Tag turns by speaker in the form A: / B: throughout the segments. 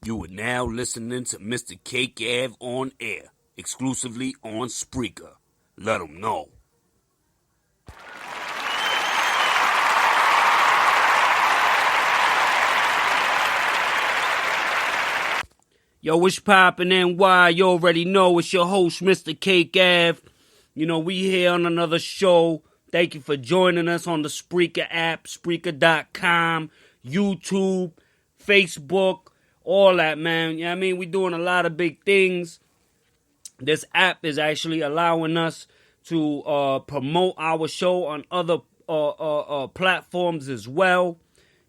A: You are now listening to Mr. CAKEAVE on air, exclusively on Spreaker. Let 'em know. Yo, what's poppin' NY? You already know it's your host, Mr. CAKEAVE. You know, we here on another show. Thank you for joining us on the Spreaker app, Spreaker.com, YouTube, Facebook, all that, man. You know what I mean? We're doing a lot of big things. This app is actually allowing us to promote our show on other platforms as well.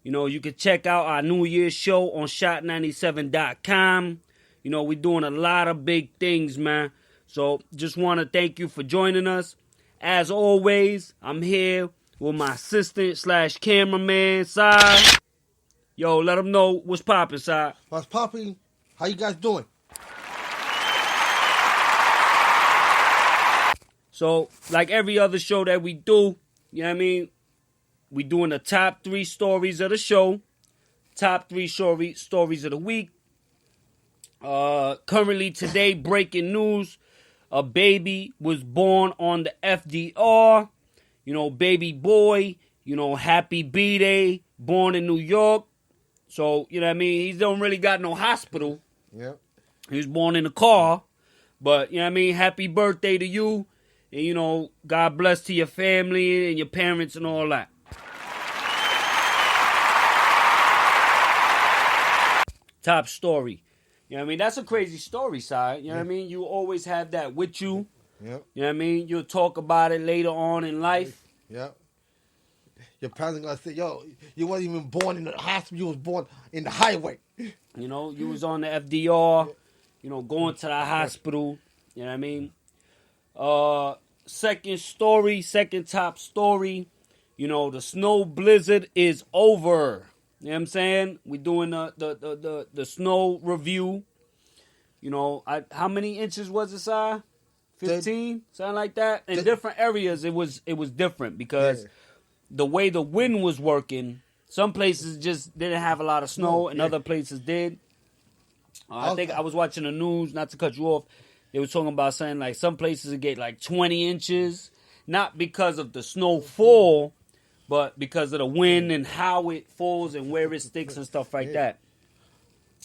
A: You know, you can check out our New Year's show on shot97.com. You know, we're doing a lot of big things, man. So just want to thank you for joining us. As always, I'm here with my assistant / cameraman, Si. Yo, let them know what's poppin', Si.
B: What's popping? How you guys doing?
A: So, like every other show that we do, you know what I mean? We doing the top 3 stories of the show. Top 3 stories of the week. Currently today, breaking news. A baby was born on the FDR. You know, baby boy. You know, happy B-Day. Born in New York. So, you know what I mean? He don't really got no hospital.
B: Yep.
A: He was born in a car. But, you know what I mean? Happy birthday to you. And, you know, God bless to your family and your parents and all that. Top story. You know what I mean? That's a crazy story, Si. You know what I mean? You always have that with you.
B: Yep.
A: You know what I mean? You'll talk about it later on in life.
B: Yep. Your parents are going to say, yo, you wasn't even born in the hospital. You was born in the highway.
A: You know, you was on the FDR, you know, going to the hospital. You know what I mean? Second top story. You know, the snow blizzard is over. You know what I'm saying? We're doing the snow review. You know, how many inches was it, Si? 15? Something like that? In different areas, it was different because the way the wind was working, some places just didn't have a lot of snow and other places did. I think I was watching the news, not to cut you off. They were talking about saying like some places would get like 20 inches, not because of the snowfall, but because of the wind and how it falls and where it sticks and stuff like that.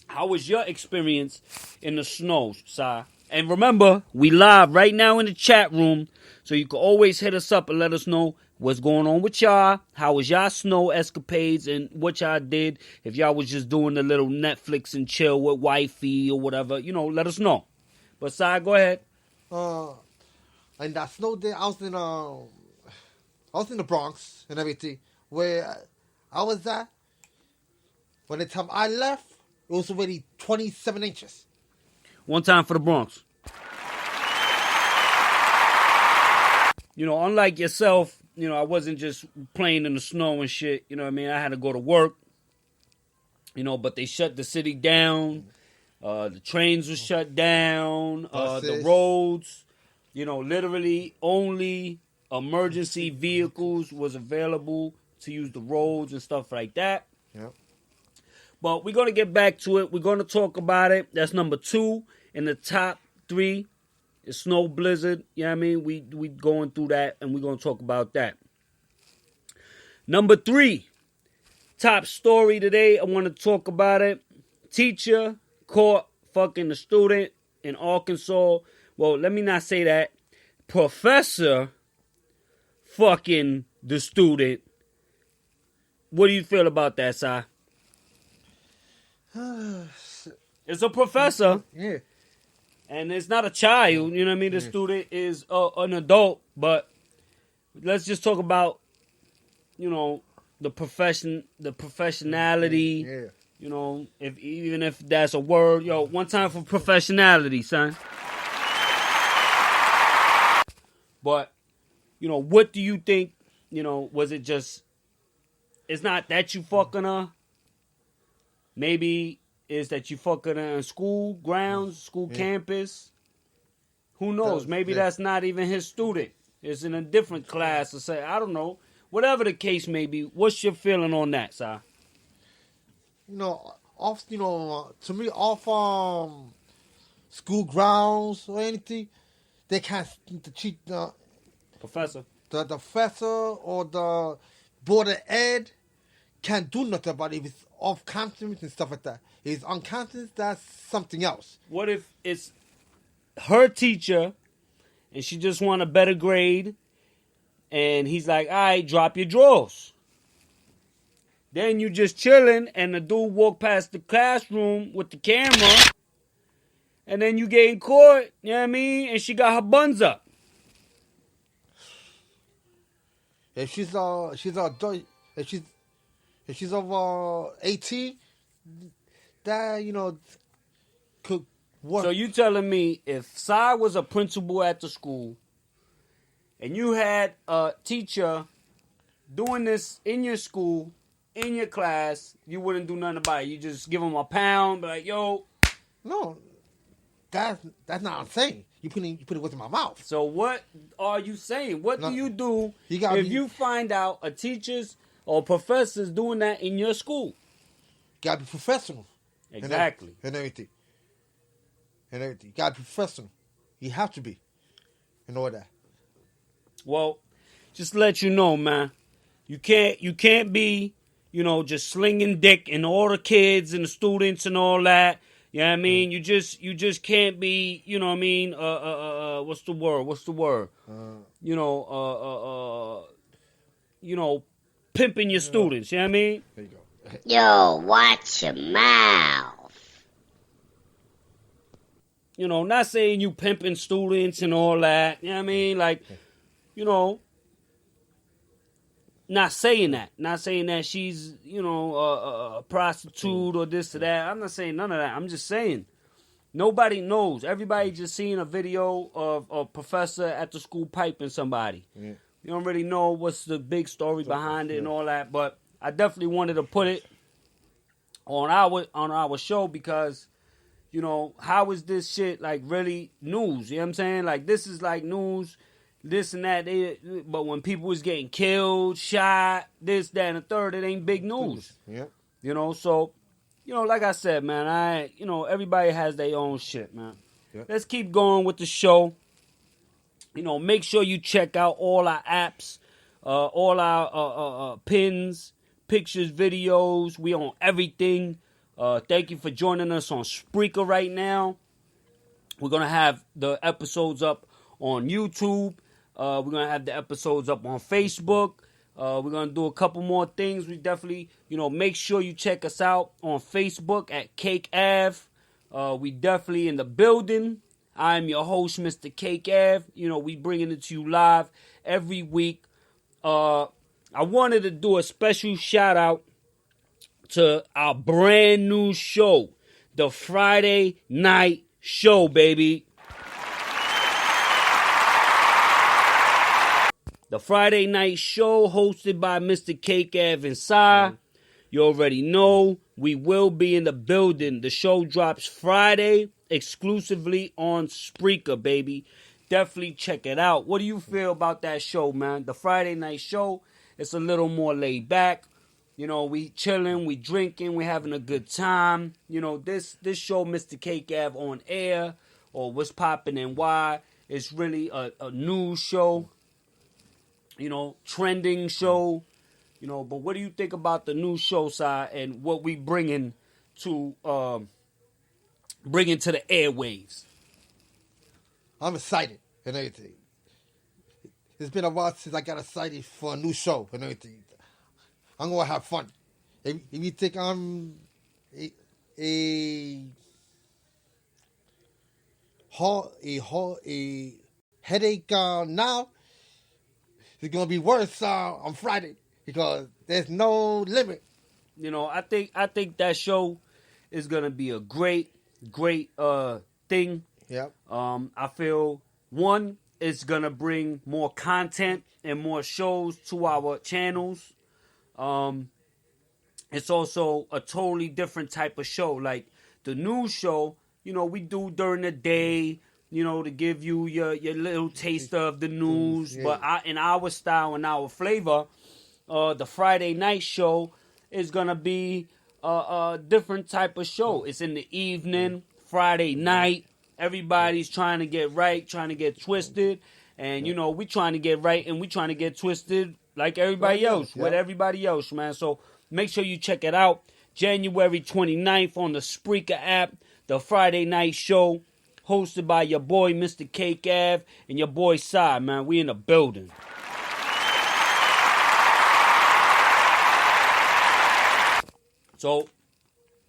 A: How was your experience in the snow, Si? And remember, we live right now in the chat room, so you can always hit us up and let us know what's going on with y'all. How was y'all snow escapades and what y'all did? If y'all was just doing a little Netflix and chill with wifey or whatever, you know, let us know. But Si, go ahead.
B: And that snow day, I was in the Bronx and everything. Where I was at, by the time I left, it was already 27 inches.
A: One time for the Bronx. You know, unlike yourself, you know, I wasn't just playing in the snow and shit. You know what I mean? I had to go to work. You know, but they shut the city down. The trains were shut down. The roads, you know, literally only emergency vehicles was available to use the roads and stuff like that.
B: Yep.
A: But we're going to get back to it. We're going to talk about it. That's number 2 in the top 3. It's snow blizzard. You know what I mean? We going through that, and we're going to talk about that. Number 3, top story today. I want to talk about it. Teacher caught fucking the student in Arkansas. Well, let me not say that. Professor fucking the student. What do you feel about that, Si? It's a professor.
B: Yeah.
A: And it's not a child, you know what I mean? The student is an adult, but let's just talk about, you know, the professionality.
B: Yeah.
A: You know, even if that's a word. Yo, one time for professionality, son. But, you know, what do you think, you know, was it just, it's not that you fucking her. Maybe is that you fucking her in school grounds, school campus. Who knows? Maybe that's not even his student. It's in a different class or say, I don't know. Whatever the case may be, what's your feeling on that, Si?
B: You know, off, to me, off school grounds or anything, they can't cheat
A: Professor.
B: the professor or the board of ed can't do nothing about it if it's off campus and stuff like that. If it's on campus, that's something else.
A: What if it's her teacher and she just want a better grade and he's like, all right, drop your drawers. Then you just chilling and the dude walk past the classroom with the camera and then you getting caught, you know what I mean? And she got her buns up.
B: If she's over 18, that could work.
A: So you telling me if Sai was a principal at the school and you had a teacher doing this in your school, in your class, you wouldn't do nothing about it. You just give them a pound, be like, yo.
B: No, that's not what I'm saying. You put it within my mouth.
A: So what are you saying? What do you do you find out a teacher's or professor's doing that in your school?
B: Gotta be professional.
A: Exactly.
B: And everything. You gotta be professional. You have to be. And all that.
A: Well, just to let you know, man, you can't be, just slinging dick and all the kids and the students and all that. You know what I mean? You just can't be, you know what I mean? What's the word? Pimping your students. You know what I mean?
B: There you go.
C: Yo, watch your mouth.
A: Not saying you pimping students and all that. You know what I mean? Like, not saying that. Not saying that she's, a prostitute or this or that. I'm not saying none of that. I'm just saying nobody knows. Everybody just seen a video of a professor at the school piping somebody. Yeah. You don't really know what's the big story behind it and all that. But I definitely wanted to put it on our show because, how is this shit like really news? You know what I'm saying? Like this is like news. This and that, but when people was getting killed, shot, this, that, and the third, it ain't big news.
B: Yeah.
A: So, like I said, man, everybody has their own shit, man. Yeah. Let's keep going with the show. Make sure you check out all our apps, all our pins, pictures, videos. We on everything. Thank you for joining us on Spreaker right now. We're going to have the episodes up on YouTube. We're going to have the episodes up on Facebook. We're going to do a couple more things. We definitely, make sure you check us out on Facebook at CAKEAVE. We definitely in the building. I'm your host, Mrcakeave. We bringing it to you live every week. I wanted to do a special shout out to our brand new show, the Friday Night Show, baby. The Friday Night Show hosted by Mr. CAKEAVE and Sai. You already know we will be in the building. The show drops Friday exclusively on Spreaker, baby. Definitely check it out. What do you feel about that show, man? The Friday Night Show, it's a little more laid back. We chilling, we drinking, we having a good time. This show, Mr. CAKEAVE on air, or what's popping and why, it's really a news show. Trending show, but what do you think about the new show side and what we bringing to the airwaves?
B: I'm excited and everything. It's been a while since I got excited for a new show and everything. I'm gonna have fun. If you think I'm a headache now, it's gonna be worse on Friday because there's no limit.
A: I think that show is gonna be a great thing.
B: Yeah.
A: I feel one, it's gonna bring more content and more shows to our channels. It's also a totally different type of show. Like the news show, we do during the day. To give you your little taster of the news. Yeah. But in our style and our flavor, the Friday Night Show is going to be a different type of show. It's in the evening, Friday night. Everybody's trying to get right, trying to get twisted. And, you know, we trying to get right and we trying to get twisted like everybody else, with everybody else, man. So make sure you check it out. January 29th on the Spreaker app, the Friday night show, hosted by your boy, Mr. CAKEAVE, and your boy, Sai, man. We in the building. So,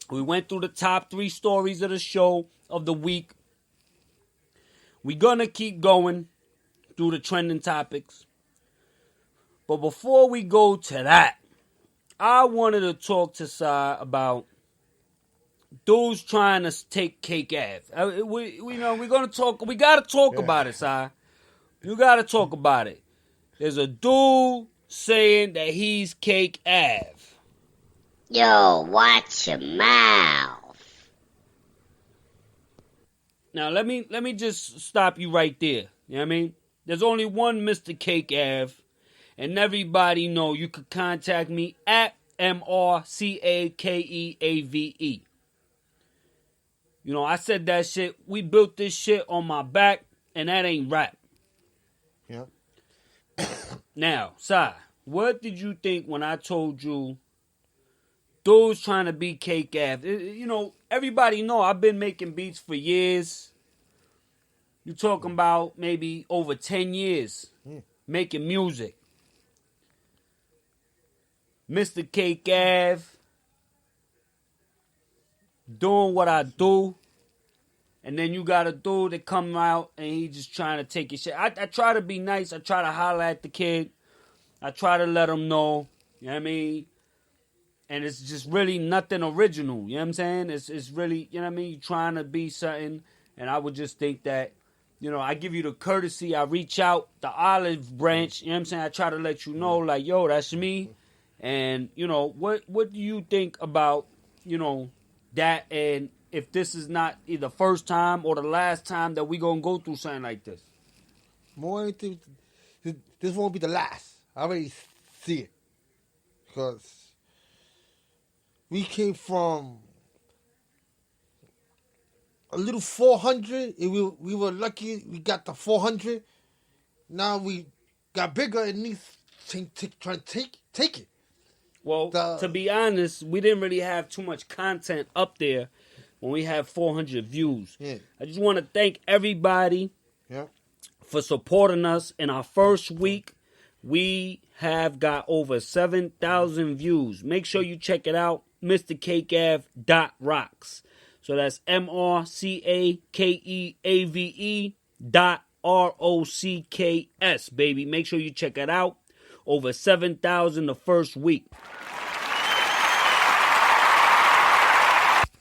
A: we went through the top 3 stories of the show of the week. We're going to keep going through the trending topics. But before we go to that, I wanted to talk to Sai about dudes trying to take CAKEAVE. We're going to talk. We got to talk about it, Sai. You got to talk about it. There's a dude saying that he's CAKEAVE.
C: Yo, watch your mouth.
A: Now, let me just stop you right there. You know what I mean? There's only one Mr. CAKEAVE, and everybody know you could contact me at Mrcakeave. You know, I said that shit. We built this shit on my back, and that ain't rap.
B: Yeah.
A: Now, Sai, what did you think when I told you dudes trying to be CAKEAVE? You know, everybody know I've been making beats for years. You talking about maybe over 10 years making music. Mr. CAKEAVE, doing what I do. And then you got a dude that come out and he just trying to take his shit. I try to be nice. I try to holler at the kid. I try to let him know. You know what I mean? And it's just really nothing original. You know what I'm saying? It's really, you know what I mean? You trying to be something. And I would just think that, you know, I give you the courtesy. I reach out the olive branch. You know what I'm saying? I try to let you know, like, yo, that's me. And, you know, what do you think about, you know, that? And if this is not either first time or the last time that we going to go through something like this?
B: More anything, this won't be the last. I already see it. Because we came from a little 400. And we were lucky we got the 400. Now we got bigger and need trying to take it.
A: Well, to be honest, we didn't really have too much content up there when we had 400 views.
B: Yeah.
A: I just want to thank everybody
B: Yeah.
A: for supporting us. In our first week, we have got over 7,000 views. Make sure you check it out, MrCakeAve.rocks. So that's MrCakeAve.ROCKS, baby. Make sure you check it out. Over 7,000 the first week.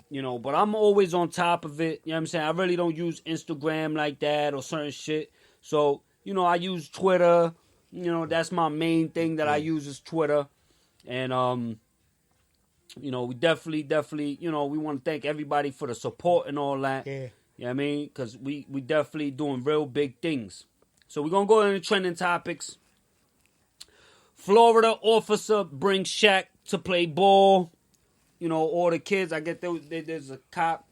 A: You know, but I'm always on top of it. You know what I'm saying? I really don't use Instagram like that or certain shit. So, you know, I use Twitter. You know, that's my main thing that I use is Twitter. And, you know, we definitely, you know, we want to thank everybody for the support and all that.
B: Yeah.
A: You know what I mean? Because we definitely doing real big things. So we're going to go into trending topics. Florida officer brings Shaq to play ball. You know, all the kids, I get there's a cop,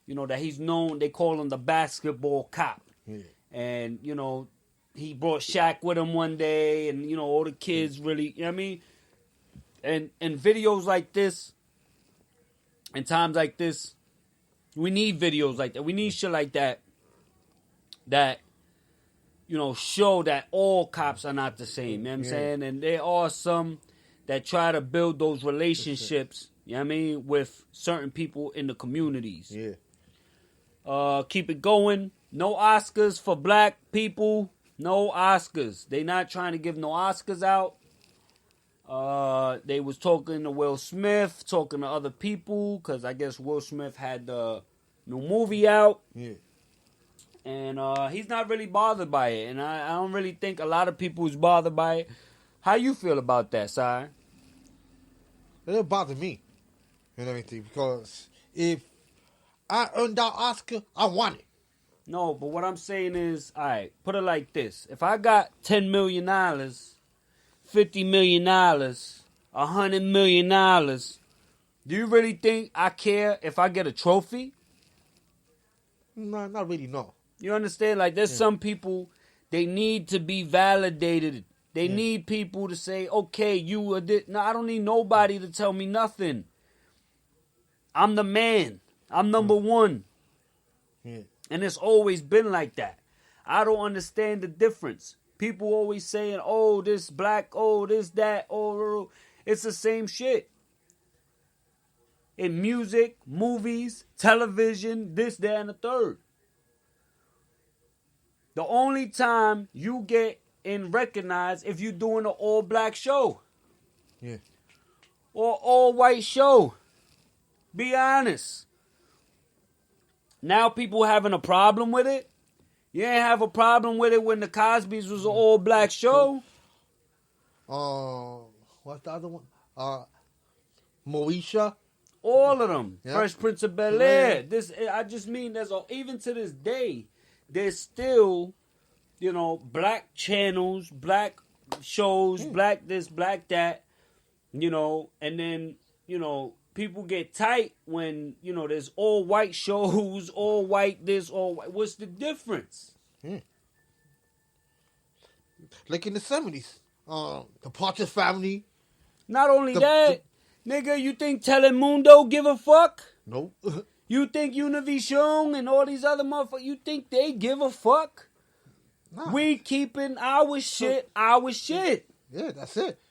A: you know, that he's known. They call him the basketball cop.
B: Yeah.
A: And, you know, he brought Shaq with him one day. And, you know, all the kids really, you know what I mean? And videos like this, and times like this, we need videos like that. We need shit like that. That, you know, show that all cops are not the same. You know what I'm saying? And there are some that try to build those relationships, you know what I mean, with certain people in the communities.
B: Yeah.
A: Keep it going. No Oscars for black people. No Oscars. They not trying to give no Oscars out. They was talking to Will Smith, talking to other people, because I guess Will Smith had the new movie out.
B: Yeah.
A: And he's not really bothered by it. And I don't really think a lot of people is bothered by it. How you feel about that, Si?
B: It don't bother me and everything, because if I earned that Oscar, I want it.
A: No, but what I'm saying is, all right, put it like this. If I got $10 million, $50 million, $100 million, Do you really think I care if I get a trophy?
B: No, not really. No.
A: You understand? Like, there's some people, they need to be validated. They need people to say, okay, you are this. No, I don't need nobody to tell me nothing. I'm the man. I'm number one.
B: Yeah.
A: And it's always been like that. I don't understand the difference. People always saying, oh, this black, oh, this, that, oh, it's the same shit. In music, movies, television, this, that, and the third. The only time you get recognized if you're doing an all-black show.
B: Yeah.
A: Or all-white show. Be honest. Now people having a problem with it. You ain't have a problem with it when the Cosby's was an all-black show.
B: What's the other one? Moesha.
A: All of them.
B: Yep.
A: Fresh Prince of Bel-Air.
B: Yeah.
A: I just mean even to this day, there's still, black channels, black shows, black this, black that, and then, people get tight when, there's all white shows, all white this, all white. What's the difference?
B: Like in the 70s. The Partridge Family.
A: Not only that, nigga, you think Telemundo give a fuck?
B: Nope.
A: You think Univision and all these other motherfuckers, you think they give a fuck?
B: Nah.
A: We keeping our shit, our shit.
B: Yeah, that's it.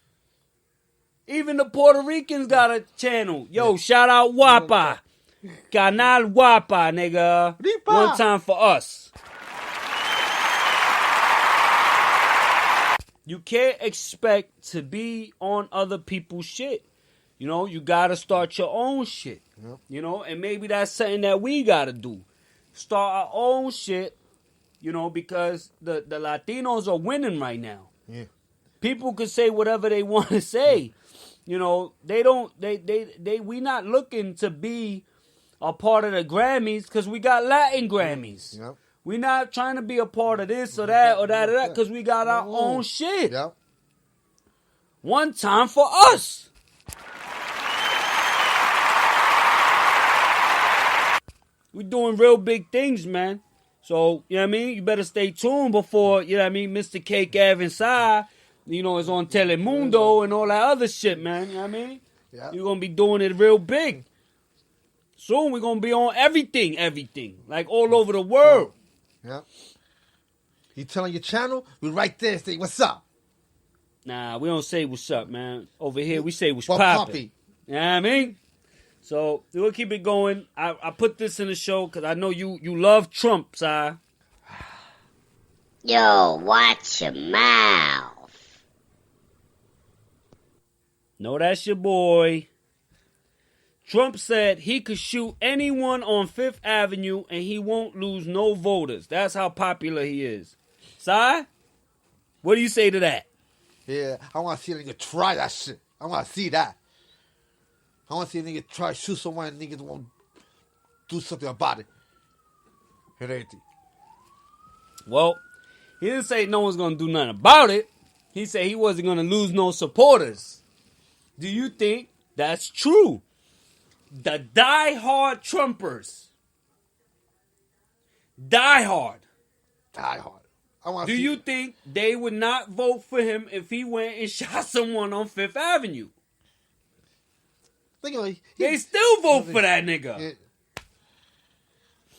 A: Even the Puerto Ricans got a channel. Yo, shout out Wapa. Canal Wapa, nigga.
B: Ripa.
A: One time for us. You can't expect to be on other people's shit. You got to start your own shit.
B: Yep.
A: And maybe that's something that we got to do. Start our own shit, because the Latinos are winning right now.
B: Yeah.
A: People can say whatever they want to say. We not looking to be a part of the Grammys because we got Latin Grammys.
B: Yep.
A: We not trying to be a part of this or that or that or that because we got our own shit.
B: Yep.
A: One time for us. We doing real big things, man. So, you better stay tuned before, Mr. CAKEAVE inside, is on Telemundo and all that other shit, man.
B: Yeah.
A: You're going to be doing it real big. Soon we're going to be on everything. Like all over the world.
B: Yeah. You telling your channel, we right there say, what's up?
A: Nah, we don't say what's up, man. Over here, we say what's
B: What
A: poppin'. You know what I mean? So, we'll keep it going. I put this in the show because I know you love Trump, Si.
C: Yo, watch your mouth.
A: No, that's your boy. Trump said he could shoot anyone on Fifth Avenue and he won't lose no voters. That's how popular he is. Si, what do you say to that?
B: Yeah, I want to see a nigga try that shit. I want to see that. I want to see a nigga try to shoot someone and niggas won't do something about it. And everything.
A: Well, he didn't say no one's going to do nothing about it. He said he wasn't going to lose no supporters. Do you think that's true? The die-hard Trumpers. Die-hard.
B: Die hard. I want.
A: Do you think they would not vote for him if he went and shot someone on Fifth Avenue? They still vote for that nigga.
B: Yeah.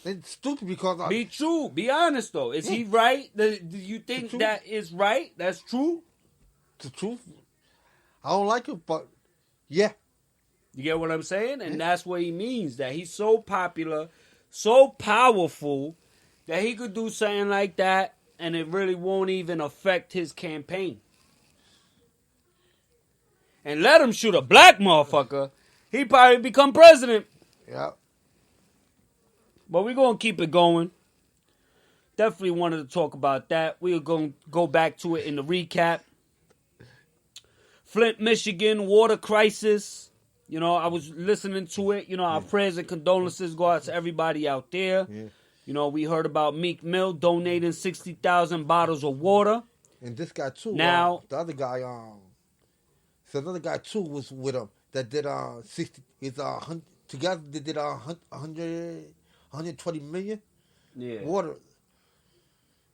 B: It's stupid because
A: Be true. Be honest though. Is he right? Do you think that is right? That's true?
B: The truth. I don't like it, but yeah.
A: You get what I'm saying? And that's what he means. That he's so popular, so powerful, that he could do something like that and it really won't even affect his campaign. And let him shoot a black motherfucker, he probably become president.
B: Yeah.
A: But we're going to keep it going. Definitely wanted to talk about that. We're going to go back to it in the recap. Flint, Michigan, water crisis. I was listening to it. Our prayers and condolences go out to everybody out there. Yeah. We heard about Meek Mill donating 60,000 bottles of water.
B: And this guy too.
A: Now,
B: the other guy, so another guy too was with him. that did 60. It's together they did 120 million
A: Yeah.
B: water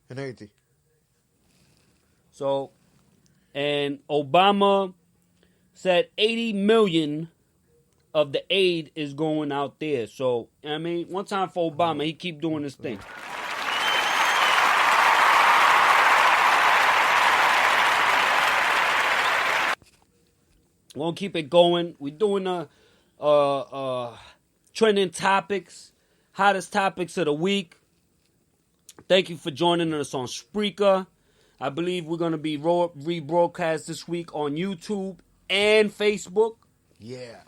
B: and everything.
A: So, and Obama said 80 million of the aid is going out there. So, I mean, one time for Obama, he keep doing his thing. We're gonna keep it going. We're doing trending topics, hottest topics of the week. Thank you for joining us on Spreaker. I believe we're gonna be rebroadcast this week on YouTube and Facebook.
B: Yeah.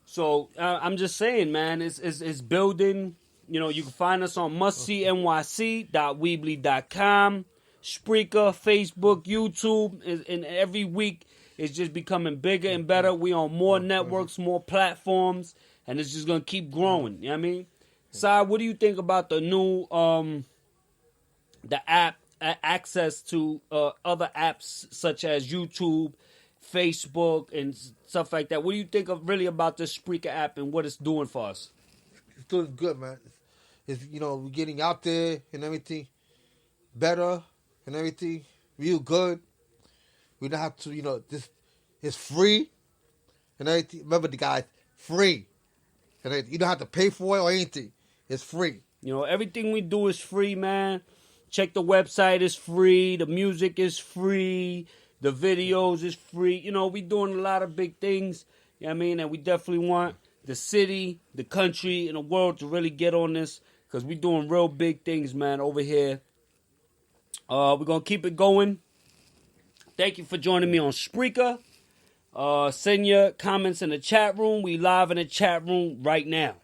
A: So I'm just saying, man, it's building. You know, you can find us on mustseenyc.weebly.com, Spreaker, Facebook, YouTube, and every week it's just becoming bigger and better. We on more networks, more platforms, and it's just gonna keep growing. You know what I mean? Sai, what do you think about the new the app access to other apps such as YouTube, Facebook, and stuff like that? What do you think of really about this Spreaker app and what it's doing for us?
B: It's doing good, man. It's we're getting out there and everything better and everything real good. We don't have to, this is free and everything. Remember, the guys, free and everything. You don't have to pay for it or anything. It's free.
A: You know, everything we do is free, man. Check the website, is free. The music is free. The videos is free. You know, we doing a lot of big things. You know what I mean? And we definitely want the city, the country, and the world to really get on this because we doing real big things, man, over here. We're going to keep it going. Thank you for joining me on Spreaker. Send your comments in the chat room. We live in the chat room right now.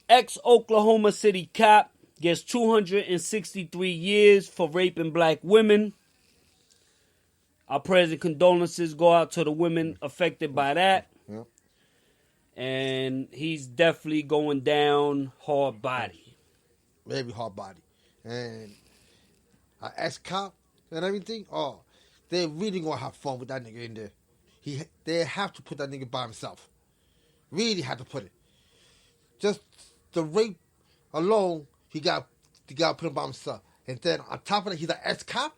A: Ex-Oklahoma City cop gets 263 years for raping black women. Our prayers and condolences go out to the women affected by that.
B: Yep.
A: And he's definitely going down hard body.
B: Very hard body. And our ex-cop and everything, they're really going to have fun with that nigga in there. They have to put that nigga by himself. Really have to put it. Just the rape alone, he got to put him by himself. And then on top of that, he's an ex-cop.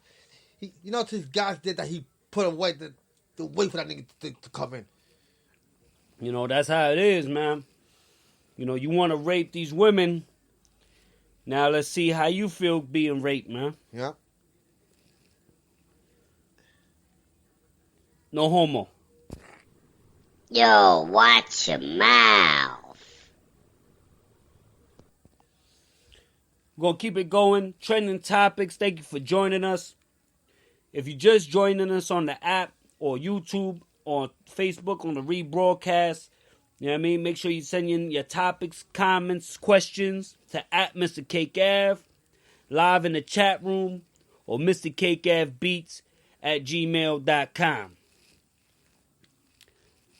B: To his guys did that he put away the wait for that nigga to come in.
A: You know, that's how it is, man. You know, you want to rape these women. Now let's see how you feel being raped, man.
B: Yeah.
A: No homo.
C: Yo, watch your mouth.
A: We're going to keep it going. Trending topics. Thank you for joining us. If you're just joining us on the app or YouTube or Facebook on the rebroadcast, you know what I mean? Make sure you send in your topics, comments, questions to @Mrcakeave, live in the chat room, or MrCakeAveBeats@gmail.com.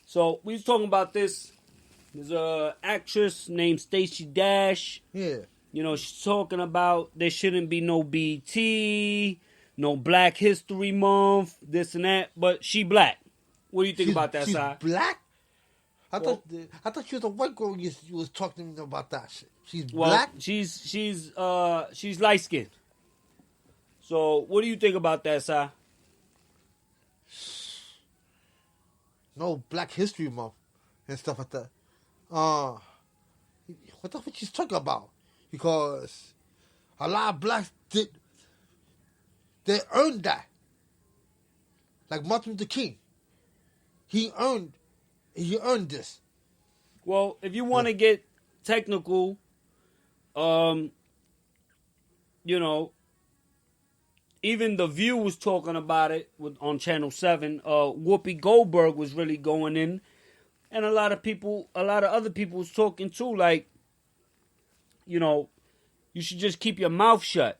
A: So we was talking about this. There's a actress named Stacey Dash.
B: Yeah.
A: You know, she's talking about there shouldn't be no BT, no Black History Month, this and that. But she black. What do you think about that,
B: She's
A: Si?
B: black? I thought she was a white girl. You was talking to me about that shit. She's black?
A: She's light skinned. So what do you think about that, Si?
B: No Black History Month and stuff like that. What the fuck she's talking about? Because a lot of blacks they earned that. Like Martin Luther King. He earned this.
A: Well, if you want to get technical, you know, even The View was talking about it on Channel 7. Whoopi Goldberg was really going in. And a lot of other people was talking too. Like, you know, you should just keep your mouth shut.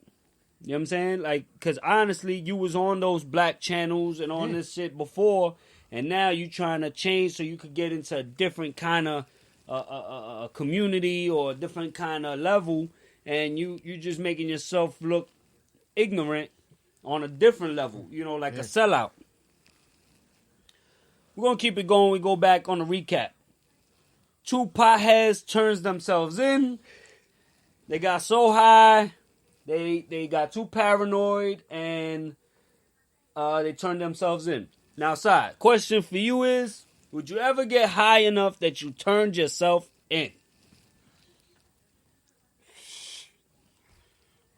A: You know what I'm saying? Like, because honestly, you was on those black channels and on this shit before. And now you trying to change so you could get into a different kind of community or a different kind of level. And you just making yourself look ignorant on a different level, you know, like a sellout. we're going to keep it going. We go back on the recap. 2 potheads turns themselves in. They got so high, they got too paranoid, and they turned themselves in. Now, side, question for you is, would you ever get high enough that you turned yourself in?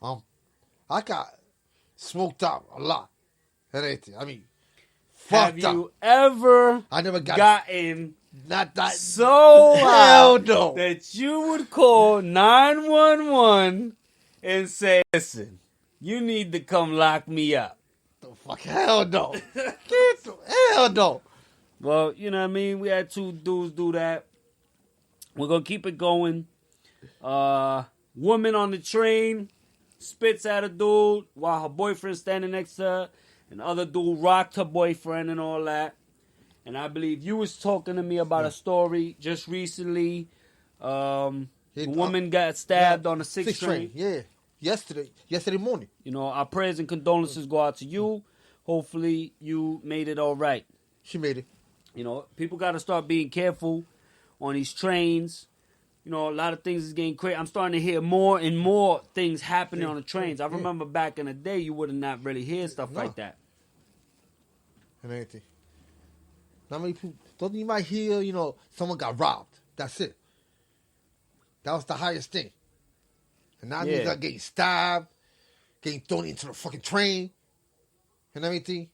B: I got smoked out a lot. And everything. I mean,
A: Have
B: fucked up.
A: you ever
B: I never
A: gotten
B: not that
A: so
B: hell
A: high
B: no.
A: that you would call 911 and say, listen, you need to come lock me up?
B: The fuck, hell no. Hell no.
A: Well, you know what I mean? We had 2 dudes do that. We're going to keep it going. Woman on the train spits at a dude while her boyfriend's standing next to her. And other dude rocked her boyfriend and all that. And I believe you was talking to me about a story just recently. A woman got stabbed on a 6 train.
B: Yeah. Yesterday morning.
A: You know, our prayers and condolences go out to you. Hopefully you made it all right.
B: She made it.
A: You know, people got to start being careful on these trains. You know, a lot of things is getting crazy. I'm starting to hear more and more things happening on the trains. I remember back in the day, you would not really hear stuff like that.
B: And anything. Not many people. Don't you might hear, you know, someone got robbed. That's it. That was the highest thing. And now niggas are getting stabbed, getting thrown into the fucking train, and everything.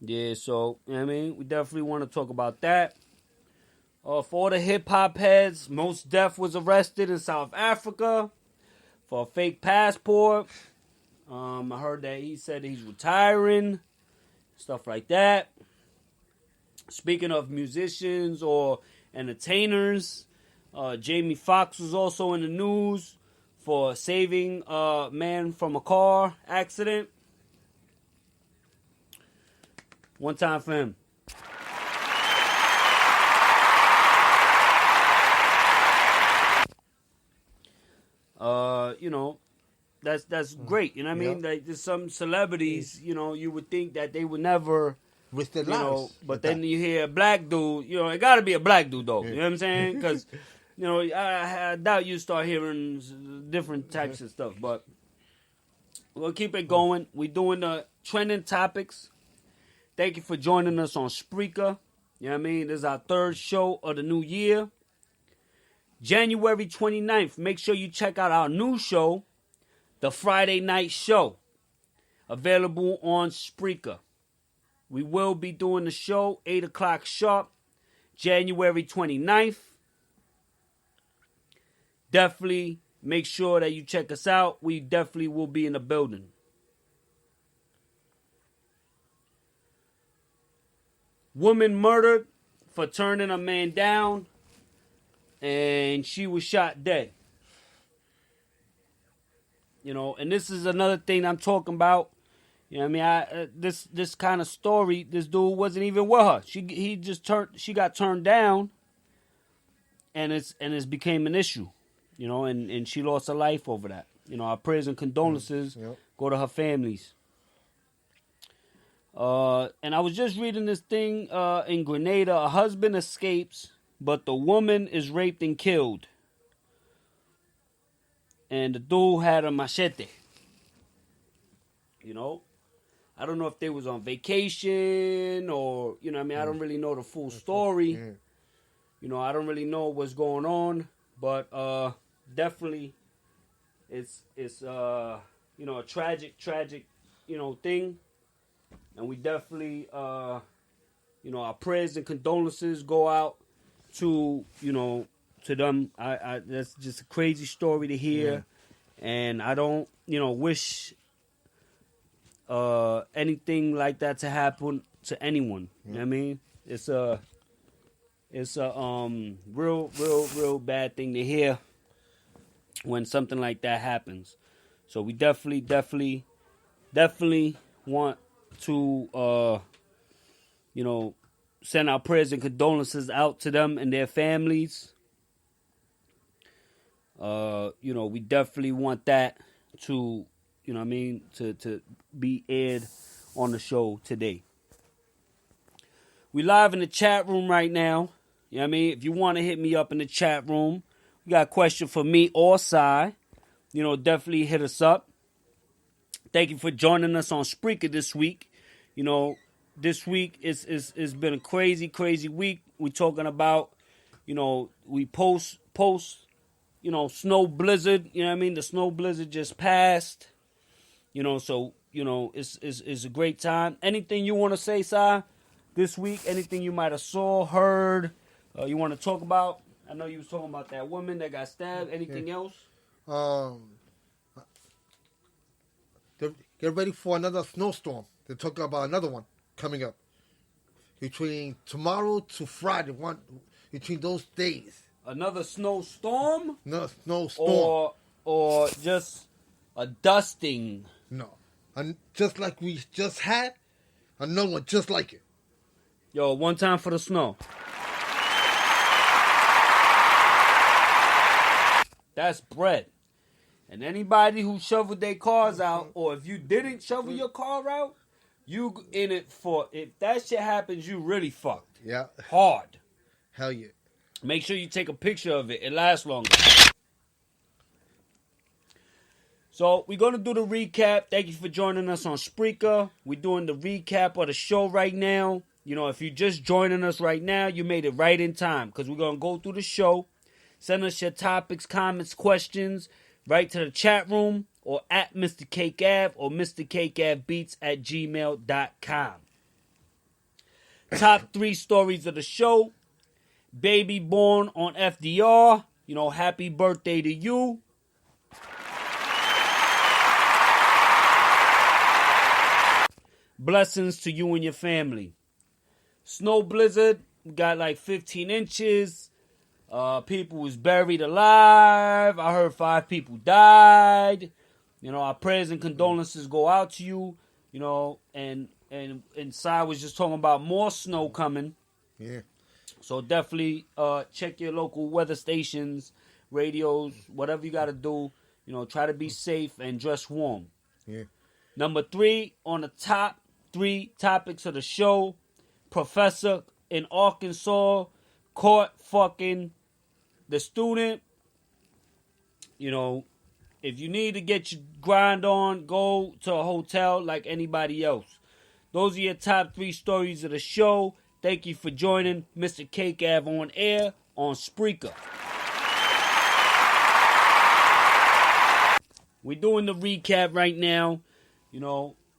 A: Yeah, so, you know what I mean? We definitely want to talk about that. For all the hip-hop heads, Mos Def was arrested in South Africa for a fake passport. I heard that he said he's retiring, stuff like that. Speaking of musicians or entertainers, Jamie Foxx was also in the news for saving a man from a car accident. One time for him. You know, that's great. You know what I mean? Like, there's some celebrities, you know, you would think that they would never
B: risk their
A: you
B: lives.
A: know, but then you hear a black dude, you know, it got to be a black dude though. You know what I'm saying? Because, you know, I doubt you start hearing different types of stuff. But we'll keep it going. We're doing the trending topics. Thank you for joining us on Spreaker. You know what I mean? This is our 3rd show of the new year. January 29th. Make sure you check out our new show, The Friday Night Show. Available on Spreaker. We will be doing the show 8 o'clock sharp, January 29th. Definitely make sure that you check us out. We definitely will be in the building. Woman murdered for turning a man down, and she was shot dead. You know, and this is another thing I'm talking about. You know what I mean? This kind of story, this dude wasn't even with her. She got turned down, and it's became an issue. You know, and she lost her life over that. You know, our prayers and condolences go to her families. And I was just reading this thing in Grenada. A husband escapes, but the woman is raped and killed. And the dude had a machete. You know? I don't know if they was on vacation or, you know what I mean? I don't really know the full story. You know, I don't really know what's going on. But definitely it's you know, a tragic, you know, thing. And we definitely, you know, our prayers and condolences go out to, you know, to them. I that's just a crazy story to hear. And I don't, you know, wish anything like that to happen to anyone. You know what I mean? It's a real bad thing to hear when something like that happens. So we definitely want to you know, send our prayers and condolences out to them and their families. You know, we definitely want that to, you know what I mean, to be aired on the show today. We live in the chat room right now. You know what I mean? If you want to hit me up in the chat room, you got a question for me or Sai, definitely hit us up. Thank you for joining us on Spreaker this week. This week it's been a crazy, crazy week. We're talking about, we post, snow blizzard. You know what I mean? The snow blizzard just passed. So, it's a great time. Anything you want to say, Sai, this week? Anything you might have saw, heard, you want to talk about? I know you was talking about that woman that got stabbed. Anything else?
B: Get ready for another snowstorm. They're talking about another one coming up. Between tomorrow to Friday, between those days.
A: Another snowstorm?
B: No, snowstorm.
A: Or just a dusting?
B: No. And just like we just had, another one just like it.
A: Yo, one time for the snow. That's bread. And anybody who shoveled their cars out, or if you didn't shovel your car out, you in it for, if that shit happens, you really fucked.
B: Yeah.
A: Hard.
B: Hell yeah.
A: Make sure you take a picture of it. It lasts longer. So, we're going to do the recap. Thank you for joining us on Spreaker. We're doing the recap of the show right now. If you're just joining us right now, you made it right in time. Because we're going to go through the show. Send us your topics, comments, questions. Right to the chat room or at Mrcakeave or MrCakeAveBeats@gmail.com. Top 3 stories of the show. Baby born on FDR. Happy birthday to you. Blessings to you and your family. Snow blizzard. We got like 15 inches. People was buried alive. I heard 5 people died. Our prayers and condolences go out to you. And Sai was just talking about more snow coming.
B: Yeah.
A: So definitely check your local weather stations, radios, whatever you got to do. Try to be safe and dress warm.
B: Yeah. Number
A: 3 on the top 3 topics of the show. Professor in Arkansas caught fucking the student. If you need to get your grind on, go to a hotel like anybody else. Those are your top 3 stories of the show. Thank you for joining Mrcakeave on air on Spreaker. We're doing the recap right now.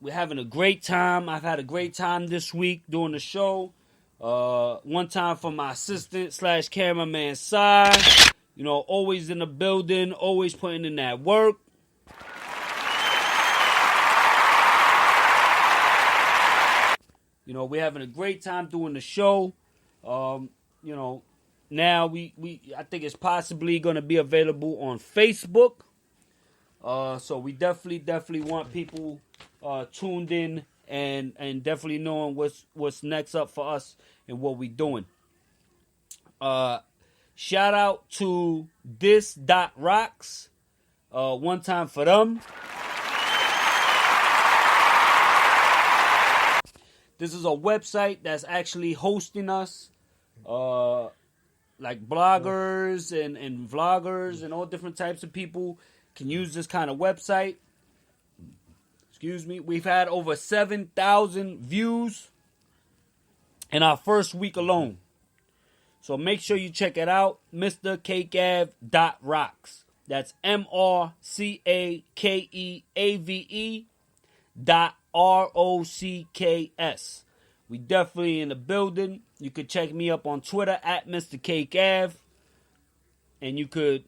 A: We're having a great time. I've had a great time this week doing the show. One time for my assistant / cameraman Sai. Always in the building, always putting in that work. We're having a great time doing the show. Now I think it's possibly going to be available on Facebook. So we definitely want people tuned in and definitely knowing what's next up for us and what we doing. Shout out to this.rocks. One time for them. This is a website that's actually hosting us. Like bloggers and vloggers and all different types of people can use this kind of website. Excuse me. We've had over 7,000 views in our first week alone. So make sure you check it out. Mrcakeave.rocks. That's MrCakeAVE.ROCKS. We definitely in the building. You could check me up on Twitter at Mrcakeave. And you could,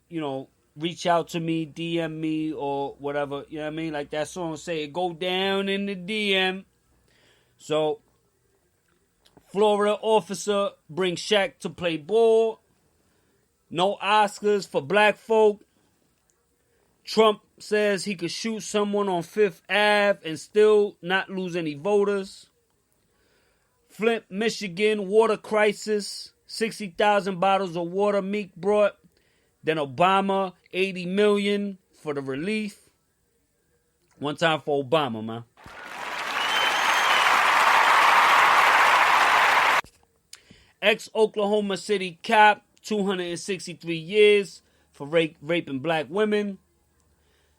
A: reach out to me, DM me, or whatever. You know what I mean? Like that song say, go down in the DM. So, Florida officer brings Shaq to play ball. No Oscars for black folk. Trump says he could shoot someone on 5th Ave and still not lose any voters. Flint, Michigan, water crisis. 60,000 bottles of water Meek brought. Then Obama, 80 million for the relief. One time for Obama, man. Ex-Oklahoma City cop, 263 years for raping black women.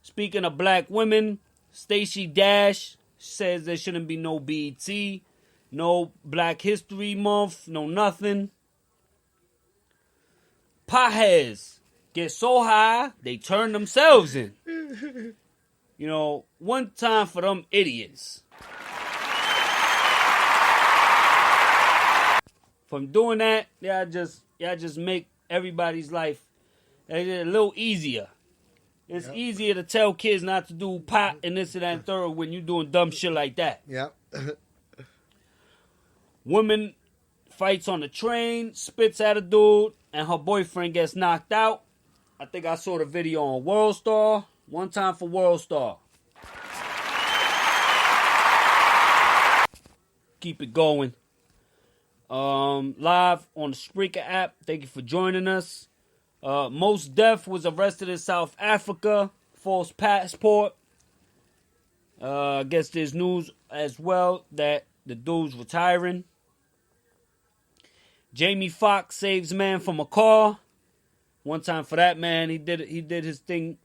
A: Speaking of black women, Stacey Dash says there shouldn't be no BET, no Black History Month, no nothing. Potheads get so high, they turn themselves in. You know, one time for them idiots. From doing that, y'all just make everybody's life a little easier. It's easier to tell kids not to do pot and this and that and third when you doing dumb shit like that.
B: Yep.
A: Woman fights on the train, spits at a dude, and her boyfriend gets knocked out. I think I saw the video on World Star. One time for World Star. Keep it going. Live on the Mrcakeave app. Thank you for joining us. Most Def was arrested in South Africa. False passport. I guess there's news as well that the dude's retiring. Jamie Foxx saves man from a car. One time for that man. He did his thing.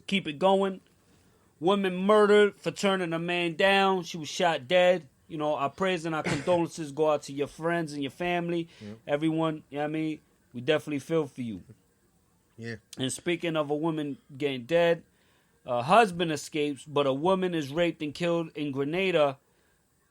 A: Keep it going. Woman murdered for turning a man down. She was shot dead. You know, our prayers and our condolences go out to your friends and your family. Yep. Everyone, you know what I mean? We definitely feel for you.
B: Yeah.
A: And speaking of a woman getting dead, a husband escapes, but a woman is raped and killed in Grenada.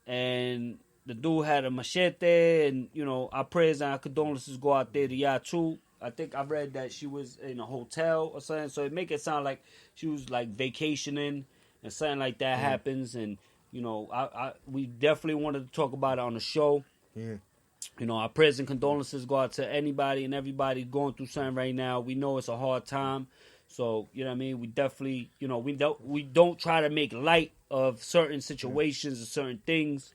A: And the dude had a machete. And, you know, our prayers and our condolences go out there to y'all too. I think I read that she was in a hotel or something. So it make it sound like she was like vacationing and something like that happens. And, you know, we definitely wanted to talk about it on the show.
B: Yeah.
A: You know, our prayers and condolences go out to anybody and everybody going through something right now. We know it's a hard time. So, you know what I mean? We definitely, you know, we don't try to make light of certain situations or certain things.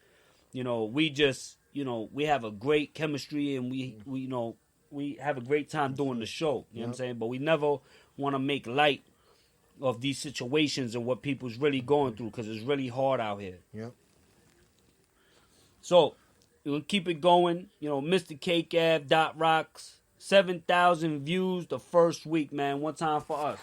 A: You know, we just, you know, we have a great chemistry and we you know, we have a great time doing the show. You know what I'm saying? But we never want to make light of these situations and what people's really going through because it's really hard out here.
B: Yep.
A: So, we'll keep it going. You know, Mrcakeave.rocks. 7,000 views the first week, man. One time for us.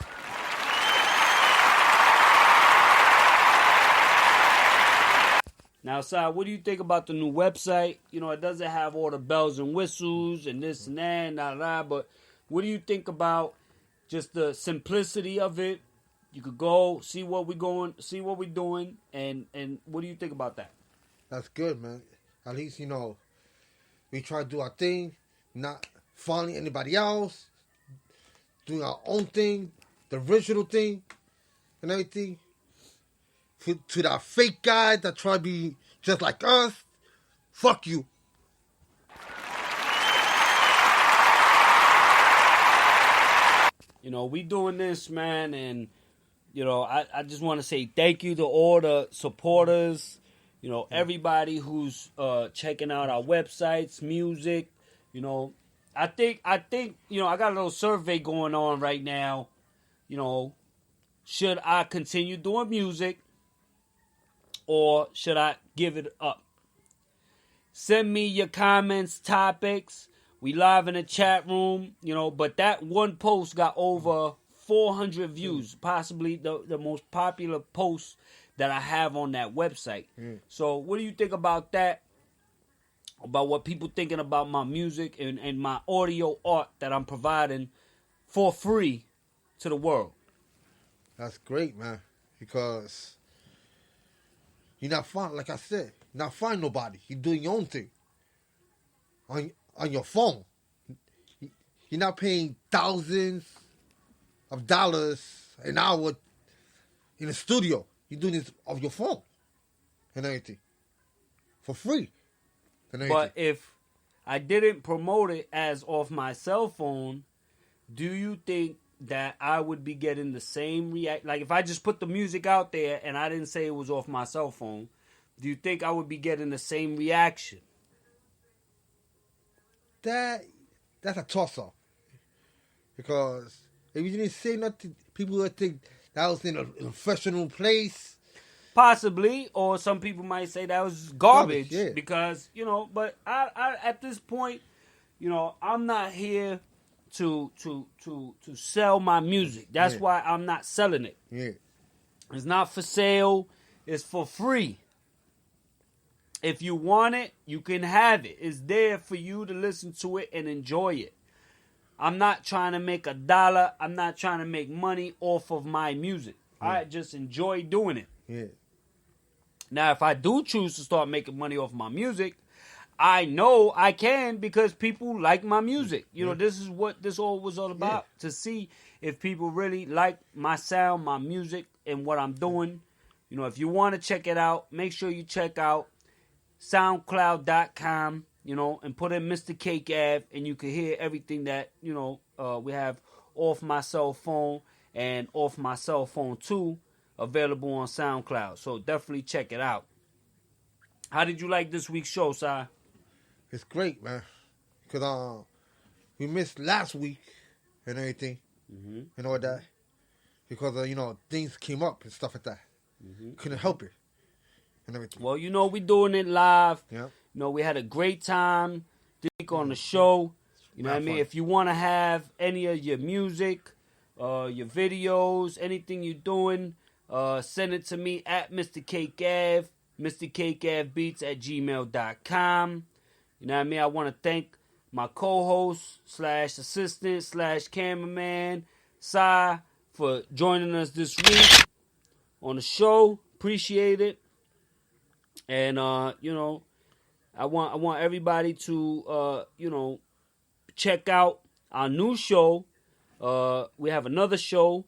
A: Now, Si, what do you think about the new website? You know, it doesn't have all the bells and whistles and this and that, but what do you think about just the simplicity of it? You could go see what we're doing, and what do you think about that?
B: That's good, man. At least, you know, we try to do our thing, not following anybody else, doing our own thing, the original thing, and everything. To that fake guy that try to be just like us, fuck you.
A: You know, we doing this, man, and, you know, I just want to say thank you to all the supporters, you know, everybody who's checking out our websites, music, you know. I think, you know, I got a little survey going on right now, you know, should I continue doing music or should I give it up? Send me your comments, topics. We live in the chat room, you know, but that one post got over 400 views, possibly the most popular post that I have on that website. So what do you think about that? About what people thinking about my music and my audio art that I'm providing for free to the world?
B: That's great, man, because you're not finding, like I said, you're not finding nobody. You're doing your own thing on your phone. You're not paying thousands of dollars an hour in a studio. You're doing this off your phone and everything for free.
A: But if I didn't promote it as off my cell phone, do you think that I would be getting the same react? Like if I just put the music out there and I didn't say it was off my cell phone, do you think I would be getting the same reaction?
B: That's a toss-off. Because if you didn't say nothing, people would think that was in a professional place.
A: Possibly, or some people might say that was garbage,
B: yeah.
A: because, but I at this point, I'm not here to sell my music. That's
B: Yeah.
A: why I'm not selling it.
B: Yeah.
A: It's not for sale. It's for free. If you want it, you can have it. It's there for you to listen to it and enjoy it. I'm not trying to make $1. I'm not trying to make money off of my music.
B: Yeah.
A: I just enjoy doing it.
B: Yeah.
A: Now, if I do choose to start making money off my music, I know I can, because people like my music. This is what this all was all about, to see if people really like my sound, my music, and what I'm doing. If you want to check it out, make sure you check out SoundCloud.com, and put in Mrcakeave, and you can hear everything that, we have off my cell phone and off my cell phone too, available on SoundCloud. So definitely check it out. How did you like this week's show, Si?
B: It's great, man. Because we missed last week and everything.
A: Mm-hmm.
B: And all that. Because, things came up and stuff like that.
A: Mm-hmm.
B: Couldn't help it. And everything.
A: Well, we doing it live.
B: Yeah.
A: We had a great time this week on the show. You know what I mean?
B: Fun.
A: If you want to have any of your music, your videos, anything you're doing, send it to me at Mrcakeave, MrCakeAveBeats@gmail.com. You know what I mean? I want to thank my co-host / assistant / cameraman, Si, for joining us this week on the show. Appreciate it. And, I want everybody to, check out our new show. We have another show,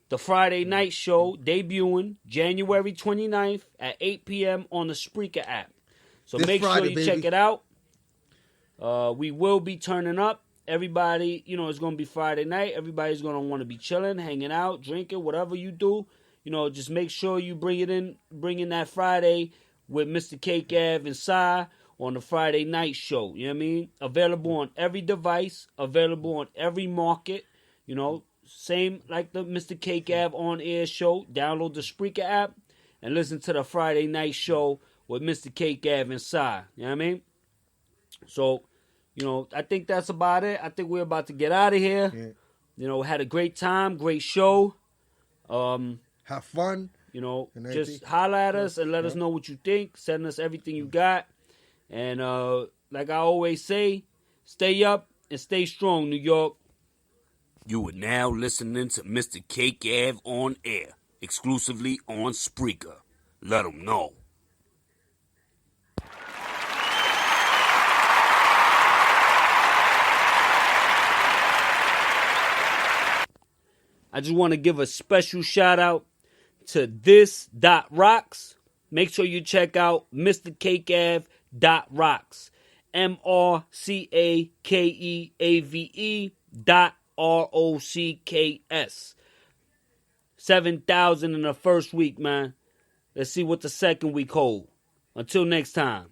A: the Friday Night Show, debuting January 29th at 8 p.m. on the Spreaker app. So
B: This
A: make
B: Friday,
A: sure you
B: baby.
A: check it out. We will be turning up. Everybody, it's going to be Friday night. Everybody's going to want to be chilling, hanging out, drinking, whatever you do. Just make sure you bring in that Friday with Mrcakeave and Si on the Friday Night Show. You know what I mean? Available on every device, available on every market. Same like the Mrcakeave on air show. Download the Spreaker app and listen to the Friday Night Show with Mrcakeave and Si. You know what I mean? So, I think that's about it. I think we're about to get out of here.
B: Yeah.
A: Had a great time, great show.
B: Have fun.
A: Just holler at us and let us know what you think. Send us everything you got. And like I always say, stay up and stay strong, New York. You are now listening to Mrcakeave on air, exclusively on Spreaker. Let them know. I just want to give a special shout out to this.rocks. Make sure you check out Mrcakeave.rocks. MRCAKEAVE.ROCKS. 7,000 in the first week, man. Let's see what the second week hold. Until next time.